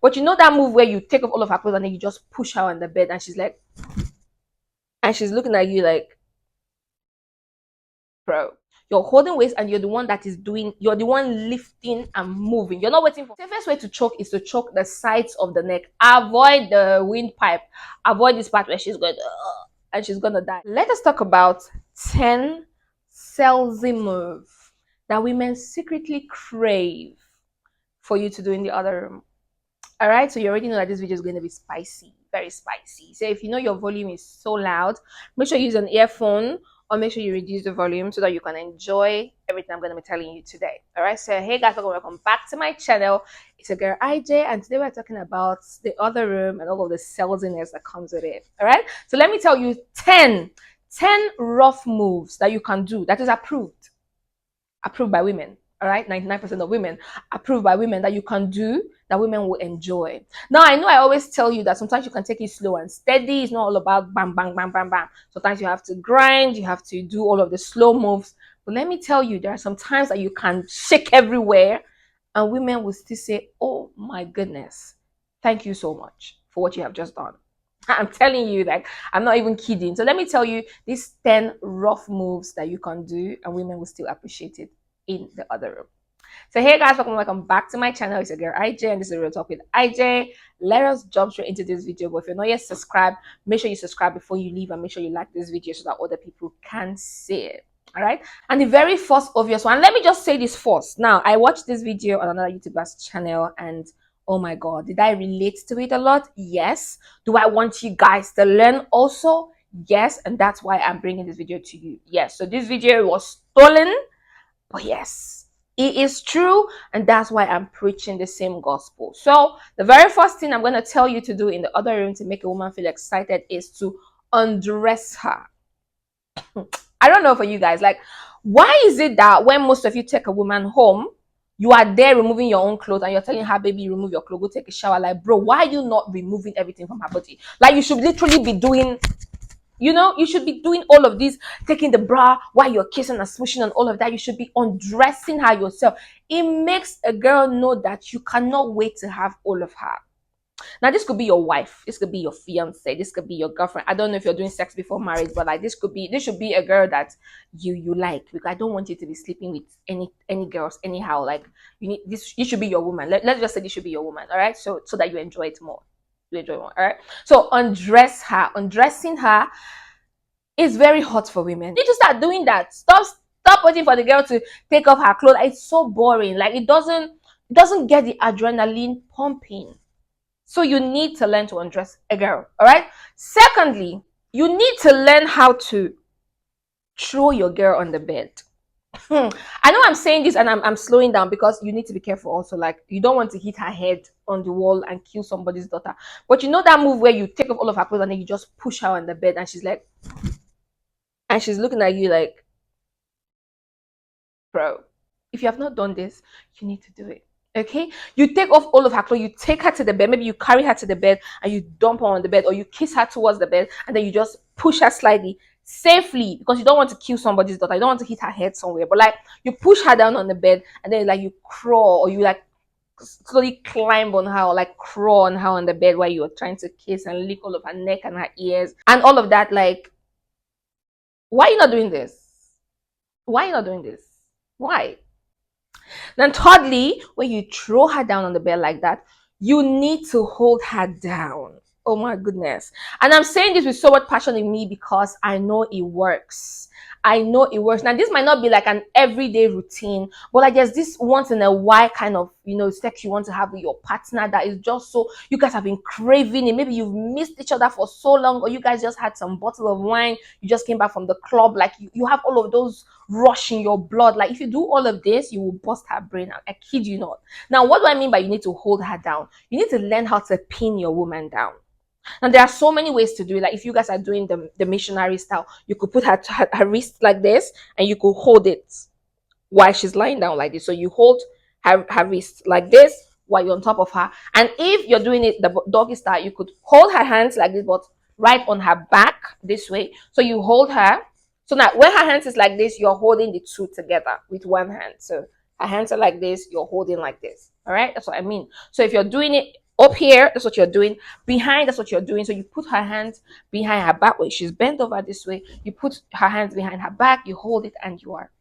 But you know that move where you take off all of her clothes and then you just push her on the bed and she's like, and she's looking at you like, bro, you're holding waist and you're the one that is doing, you're the one lifting and moving. You're not waiting for. The safest way to choke is to choke the sides of the neck. Avoid the windpipe. Avoid this part where she's going, and she's gonna die. Let us talk about 10 Sexl moves that women secretly crave for you to do in the other room. All right, so you already know that this video is going to be spicy, very spicy. So if you know your volume is so loud, make sure you use an earphone or make sure you reduce the volume so that you can enjoy everything I'm going to be telling you today. All right, so hey guys, welcome back to my channel. It's your girl IJ, and today we're talking about the other room and all of the sexiness that comes with it. All right, so let me tell you 10 rough moves that you can do that is approved by women. All right, 99% of women approved by women that you can do that women will enjoy. Now, I know I always tell you that sometimes you can take it slow and steady. It's not all about bam, bam, bam, bam, bam. Sometimes you have to grind, you have to do all of the slow moves. But let me tell you, there are some times that you can shake everywhere and women will still say, oh my goodness, thank you so much for what you have just done. I'm telling you, like, I'm not even kidding. So let me tell you these 10 rough moves that you can do and women will still appreciate it in the other room. So hey guys, welcome back to my channel. It's your girl IJ and this is a Real Talk with IJ. Let us jump straight into this video. But if you're not yet subscribed, make sure you subscribe before you leave and make sure you like this video so that other people can see it. All right, and the very first obvious one, let me just say this first. Now, I watched this video on another YouTuber's channel and oh my god, did I relate to it a lot? Yes. Do I want you guys to learn also? Yes, and that's why I'm bringing this video to you. Yes, so this video was stolen, but yes, it is true, and that's why I'm preaching the same gospel. So the very first thing I'm going to tell you to do in the other room to make a woman feel excited is to undress her. I don't know for you guys, like, why is it that when most of you take a woman home, you are there removing your own clothes and you're telling her, baby, remove your clothes, go take a shower? Like, bro, why are you not removing everything from her body? Like, you should literally be doing, you should be doing all of this, taking the bra while you're kissing and smooshing and all of that. You should be undressing her yourself. It makes a girl know that you cannot wait to have all of her. Now, this could be your wife, this could be your fiance, this could be your girlfriend. I don't know if you're doing sex before marriage, but like this should be a girl that you like, because I don't want you to be sleeping with any girls anyhow. Like, you should be your woman. Let's just say this should be your woman, all right? So that you enjoy it more. You enjoy more, all right? So undressing her is very hot for women. You need to start doing that. Stop waiting for the girl to take off her clothes. It's so boring. Like, it doesn't get the adrenaline pumping. So you need to learn to undress a girl, all right? Secondly, you need to learn how to throw your girl on the bed. I know I'm saying this and I'm slowing down because you need to be careful also. Like, you don't want to hit her head on the wall and kill somebody's daughter. But you know that move where you take off all of her clothes and then you just push her on the bed and she's like, and she's looking at you like, bro, if you have not done this, you need to do it. Okay, you take off all of her clothes, you take her to the bed, maybe you carry her to the bed and you dump her on the bed, or you kiss her towards the bed and then you just push her slightly, safely, because you don't want to kill somebody's daughter, you don't want to hit her head somewhere, but like, you push her down on the bed and then like you crawl, or you like slowly climb on her, or like crawl on her on the bed while you're trying to kiss and lick all of her neck and her ears and all of that. Like, why are you not doing this? Why are you not doing this? Why? Then thirdly, when you throw her down on the bed like that, you need to hold her down. Oh my goodness. And I'm saying this with so much passion in me because I know it works. I know it works. Now, this might not be like an everyday routine, but like there's this once in a while kind of, sex you want to have with your partner that is just so, you guys have been craving it. Maybe you've missed each other for so long, or you guys just had some bottle of wine. You just came back from the club. Like, you have all of those rush in your blood. Like, if you do all of this, you will bust her brain out. I kid you not. Now, what do I mean by you need to hold her down? You need to learn how to pin your woman down. And there are so many ways to do it. Like, if you guys are doing the missionary style, you could put her wrist like this and you could hold it while she's lying down like this. So you hold her wrist like this while you're on top of her. And if you're doing it the doggy style, you could hold her hands like this, but right on her back this way. So you hold her. So now when her hands is like this, you're holding the two together with one hand. So her hands are like this, you're holding like this. All right, that's what I mean. So if you're doing it Up here, that's what you're doing. Behind, that's what you're doing. So you put her hands behind her back. Wait, she's bent over this way. You put her hands behind her back, you hold it, and you are.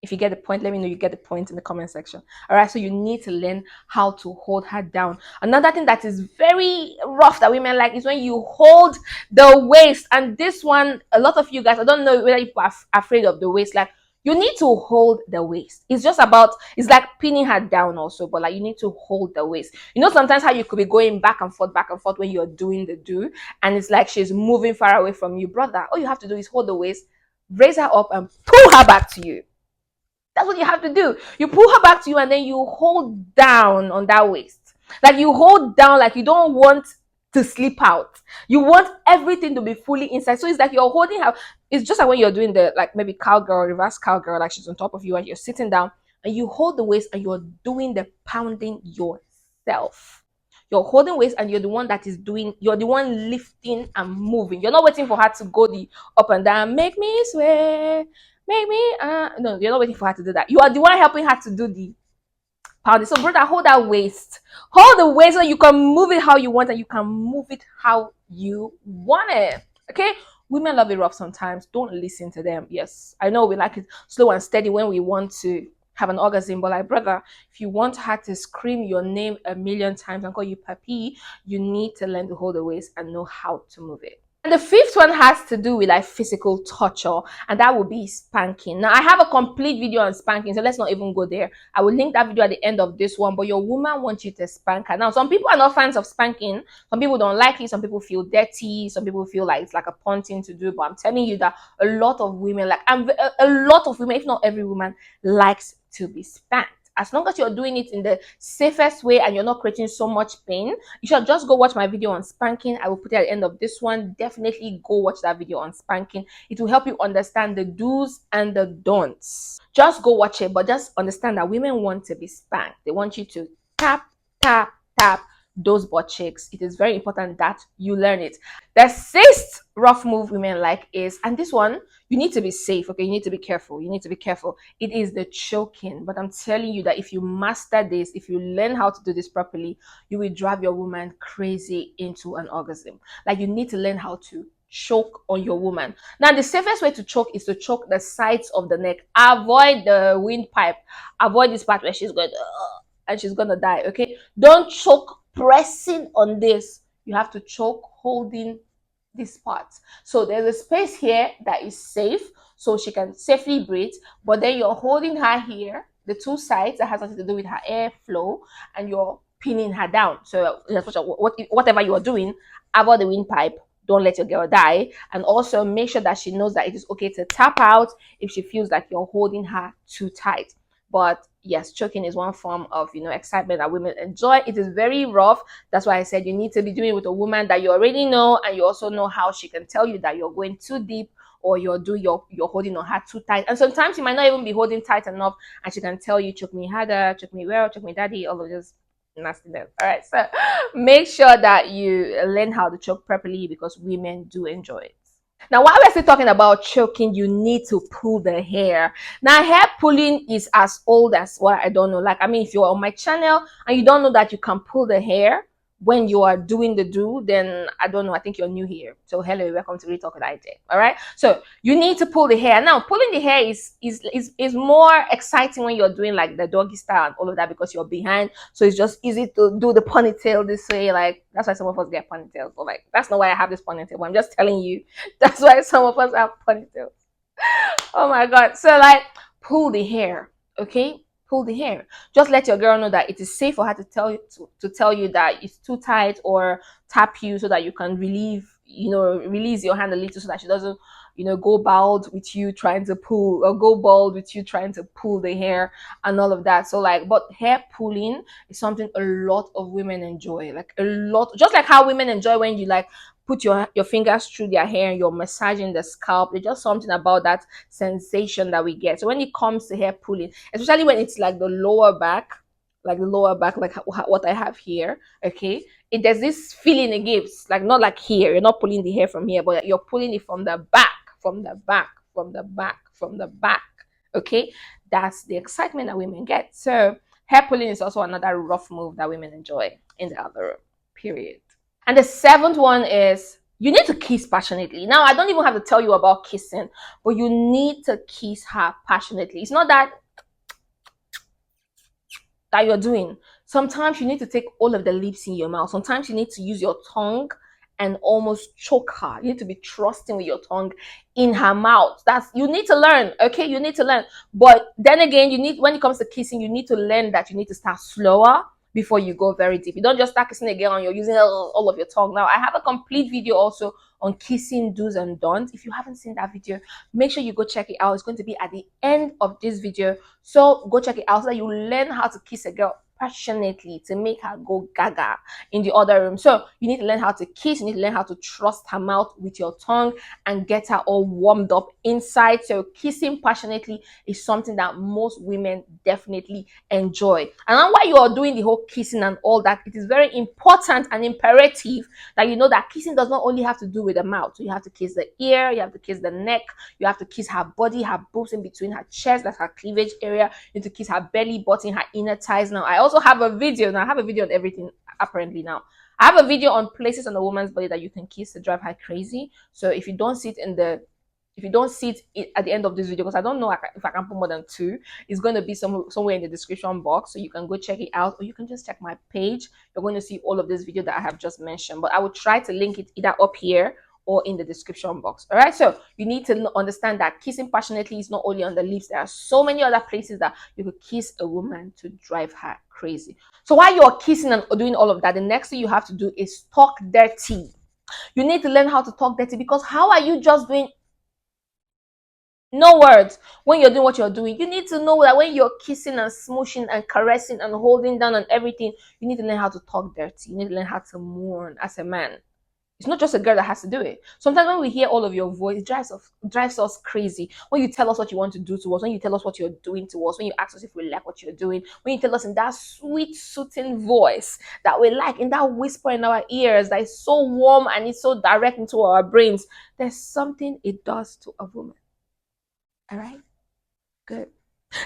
If you get the point, let me know you get the point in the comment section. All right, so you need to learn how to hold her down. Another thing that is very rough that women like is when you hold the waist. And this one, a lot of you guys, I don't know whether you are afraid of the waist. Like, you need to hold the waist. It's just about, it's like pinning her down also, but like you need to hold the waist. You know, sometimes how you could be going back and forth when you're doing the do, and it's like she's moving far away from you, brother. All you have to do is hold the waist, raise her up, and pull her back to you. That's what you have to do. You pull her back to you and then you hold down on that waist. Like you hold down, like you don't want to slip out. You want everything to be fully inside. So it's like you're holding her. It's just like when you're doing the, like maybe cowgirl, reverse cowgirl, like she's on top of you and you're sitting down and you hold the waist and you're doing the pounding yourself. You're holding waist and you're the one that is doing, you're the one lifting and moving. You're not waiting for her to go the up and down, make me swear, make me no, you're not waiting for her to do that. You are the one helping her to do the pounding. So brother, hold that waist. Hold the waist so you can move it how you want and you can move it how you want it. Okay? Women love it rough sometimes. Don't listen to them. Yes, I know we like it slow and steady when we want to have an orgasm, but like brother, if you want her to scream your name a million times and call you papi, you need to learn to hold the waist and know how to move it. And the fifth one has to do with like physical torture, and that would be spanking. Now, I have a complete video on spanking, so let's not even go there. I will link that video at the end of this one, but your woman wants you to spank her. Now, some people are not fans of spanking. Some people don't like it. Some people feel dirty. Some people feel like it's like a pawn thing to do, but I'm telling you that a lot of women, like, a lot of women, if not every woman, likes to be spanked. As long as you're doing it in the safest way and you're not creating so much pain, you should just go watch my video on spanking. I will put it at the end of this one. Definitely go watch that video on spanking. It will help you understand the do's and the don'ts. Just go watch it, but just understand that women want to be spanked. They want you to tap, tap, tap those butt cheeks. It is very important that you learn it. The sixth rough move women like is, and this one, you need to be safe, okay? You need to be careful. You need to be careful. It is the choking. But I'm telling you that if you master this, if you learn how to do this properly, you will drive your woman crazy into an orgasm. Like, you need to learn how to choke on your woman. Now, the safest way to choke is to choke the sides of the neck. Avoid the windpipe. Avoid this part where she's going to, and she's going to die, okay? Don't choke pressing on this. You have to choke holding this part. So there's a space here that is safe so she can safely breathe, but then you're holding her here, the two sides that has nothing to do with her airflow, and you're pinning her down. So whatever you're doing, avoid the windpipe. Don't let your girl die. And also make sure that she knows that it is okay to tap out if she feels like you're holding her too tight. But yes, choking is one form of, excitement that women enjoy. It is very rough. That's why I said you need to be doing it with a woman that you already know, and you also know how she can tell you that you're going too deep, or you're holding on her too tight. And sometimes you might not even be holding tight enough, and she can tell you, choke me harder, choke me well, choke me daddy, all of this nastiness. All right, so make sure that you learn how to choke properly, because women do enjoy it. Now, while we're still talking about choking, you need to pull the hair. Now, hair pulling is as old as, well, I don't know. Like, I mean, if you're on my channel and you don't know that you can pull the hair when you are doing the do, then I don't know. I think you're new here. So hello, welcome to Retalk with IJ. All right. So you need to pull the hair. Now, pulling the hair is more exciting when you're doing like the doggy style and all of that, because you're behind. So it's just easy to do the ponytail this way. Like, that's why some of us get ponytails. But like, that's not why I have this ponytail. But I'm just telling you, that's why some of us have ponytails. Oh my God. So like, pull the hair. Okay. Pull the hair. Just let your girl know that it is safe for her to tell you that it's too tight, or tap you so that you can release your hand a little, so that she doesn't go bald with you trying to pull, or go bald with you trying to pull the hair and all of that. So like, but hair pulling is something a lot of women enjoy, like a lot, just like how women enjoy when you like put your fingers through their hair and you're massaging the scalp. There's just something about that sensation that we get. So when it comes to hair pulling, especially when it's like the lower back, like what I have here, okay, there's this feeling it gives, like not like here, you're not pulling the hair from here, but you're pulling it from the back, from the back, from the back, from the back, okay. That's the excitement that women get. So Hair pulling is also another rough move that women enjoy in the other room. Period. And the seventh one is you need to kiss passionately. Now, I don't even have to tell you about kissing, but you need to kiss her passionately. It's not that you're doing. Sometimes you need to take all of the lips in your mouth. Sometimes you need to use your tongue and almost choke her. You need to be trusting with your tongue in her mouth. That's you need to learn, okay? You need to learn. But then again, you need when it comes to kissing, you need to learn that you need to start slower before you go very deep. You don't just start kissing again and you're using all of your tongue. Now, I have a complete video also on kissing do's and don'ts. If you haven't seen that video, make sure you go check it out. It's going to be at the end of this video. So go check it out so that you learn how to kiss a girl passionately to make her go gaga in the other room. So you need to learn how to kiss, you need to learn how to trust her mouth with your tongue and get her all warmed up inside. So kissing passionately is something that most women definitely enjoy. And then while you are doing the whole kissing and all that, it is very important and imperative that you know that kissing does not only have to do with the mouth. So you have to kiss the ear, you have to kiss the neck, you have to kiss her body, her boobs in between her chest, that's her cleavage area. You need to kiss her belly button, her inner thighs. Now, I also have a video. Now, I have a video on everything apparently now. I have a video on places on a woman's body that you can kiss to drive her crazy. So if you don't see it at the end of this video, because I don't know if I can put more than two, it's going to be somewhere in the description box, so you can go check it out, or you can just check my page. You're going to see all of this video that I have just mentioned, but I will try to link it either up here or in the description box. All right, so you need to understand that kissing passionately is not only on the lips. There are so many other places that you could kiss a woman to drive her crazy. So while you're kissing and doing all of that, the next thing you have to do is talk dirty. You need to learn how to talk dirty, because how are you just doing no words when you're doing what you're doing? You need to know that when you're kissing and smooshing and caressing and holding down and everything, you need to learn how to talk dirty. You need to learn how to mourn as a man. It's not just a girl that has to do it. Sometimes when we hear all of your voice, it drives us crazy. When you tell us what you want to do to us, when you tell us what you're doing to us, when you ask us if we like what you're doing, when you tell us in that sweet, soothing voice that we like, in that whisper in our ears that is so warm and it's so direct into our brains, there's something it does to a woman. All right? Good.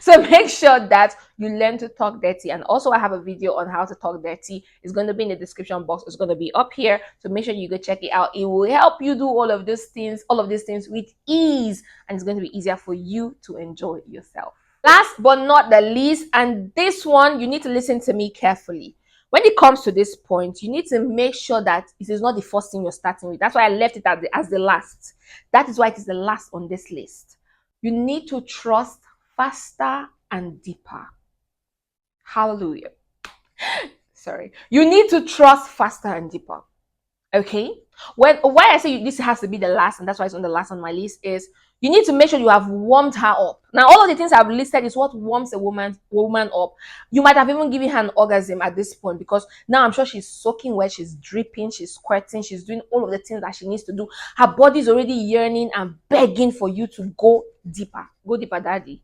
So make sure that you learn to talk dirty. And also, I have a video on how to talk dirty. It's going to be in the description box. It's going to be up here. So make sure you go check it out. It will help you do all of these things with ease. And it's going to be easier for you to enjoy yourself. Last but not the least, and this one, you need to listen to me carefully. When it comes to this point, you need to make sure that it is not the first thing you're starting with. That's why I left it as the last. That is why it is the last on this list. You need to trust faster and deeper. Hallelujah. Sorry. You need to trust faster and deeper. Okay? Why I say this has to be the last, and that's why it's on the last on my list, is you need to make sure you have warmed her up. Now, all of the things I've listed is what warms a woman up. You might have even given her an orgasm at this point, because now I'm sure she's soaking wet, she's dripping, she's squirting, she's doing all of the things that she needs to do. Her body's already yearning and begging for you to go deeper. Go deeper, daddy.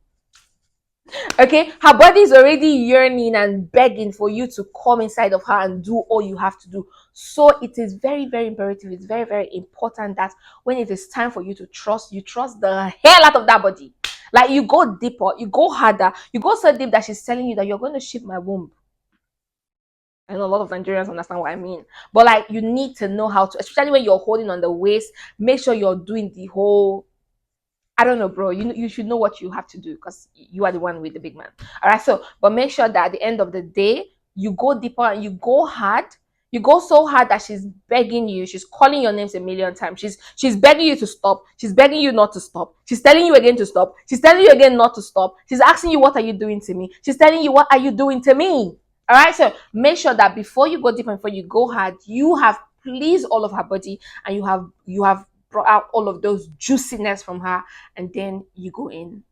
Okay, her body is already yearning and begging for you to come inside of her and do all you have to do. So it is very, very imperative. It's very, very important that when it is time for you to trust, you trust the hell out of that body. Like, you go deeper, you go harder, you go so deep that she's telling you that you're going to shift my womb. I know a lot of Nigerians understand what I mean, but like, you need to know how to, especially when you're holding on the waist, make sure you're doing the whole, I don't know, bro. You should know what you have to do, because you are the one with the big man. All right. So, but make sure that at the end of the day, you go deeper and you go hard. You go so hard that she's begging you. She's calling your names a million times. She's begging you to stop. She's begging you not to stop. She's telling you again to stop. She's telling you again not to stop. She's asking you, what are you doing to me? She's telling you, what are you doing to me? All right. So make sure that before you go deep and before you go hard, you have pleased all of her body, and you have brought out all of those juiciness from her, and then you go in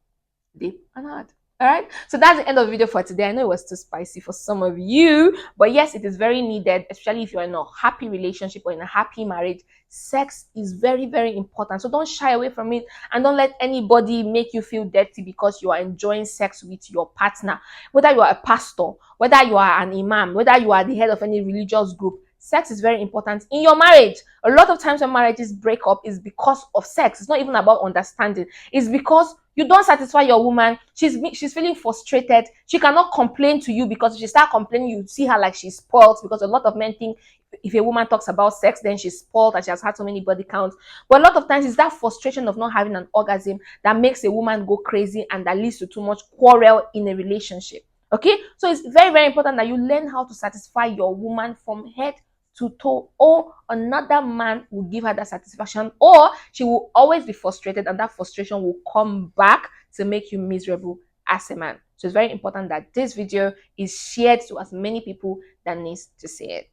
deep and hard. All right, so that's the end of the video for today. I know it was too spicy for some of you, but yes, it is very needed, especially if you're in a happy relationship or in a happy marriage. Sex is very, very important, so don't shy away from it, and don't let anybody make you feel dirty because you are enjoying sex with your partner. Whether you are a pastor, whether you are an imam, whether you are the head of any religious group, sex is very important in your marriage. A lot of times when marriages break up is because of sex. It's not even about understanding. It's because You don't satisfy your woman. She's feeling frustrated. She cannot complain to you, because if she start complaining, you see her like she's spoiled, because a lot of men think if a woman talks about sex, then she's spoiled and she has had so many body counts. But a lot of times it's that frustration of not having an orgasm that makes a woman go crazy and that leads to too much quarrel in a relationship. Okay, so it's very, very important that you learn how to satisfy your woman from head to toe, or another man will give her that satisfaction, or she will always be frustrated and that frustration will come back to make you miserable as a man. So it's very important that this video is shared to as many people that needs to see it.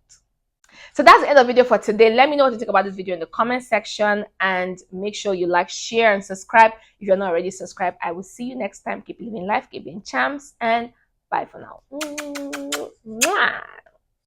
So that's the end of the video for today. Let me know what you think about this video in the comment section, and make sure you like, share, and subscribe if you're not already subscribed. I will see you next time. Keep living life, keep being champs, and bye for now. Mwah.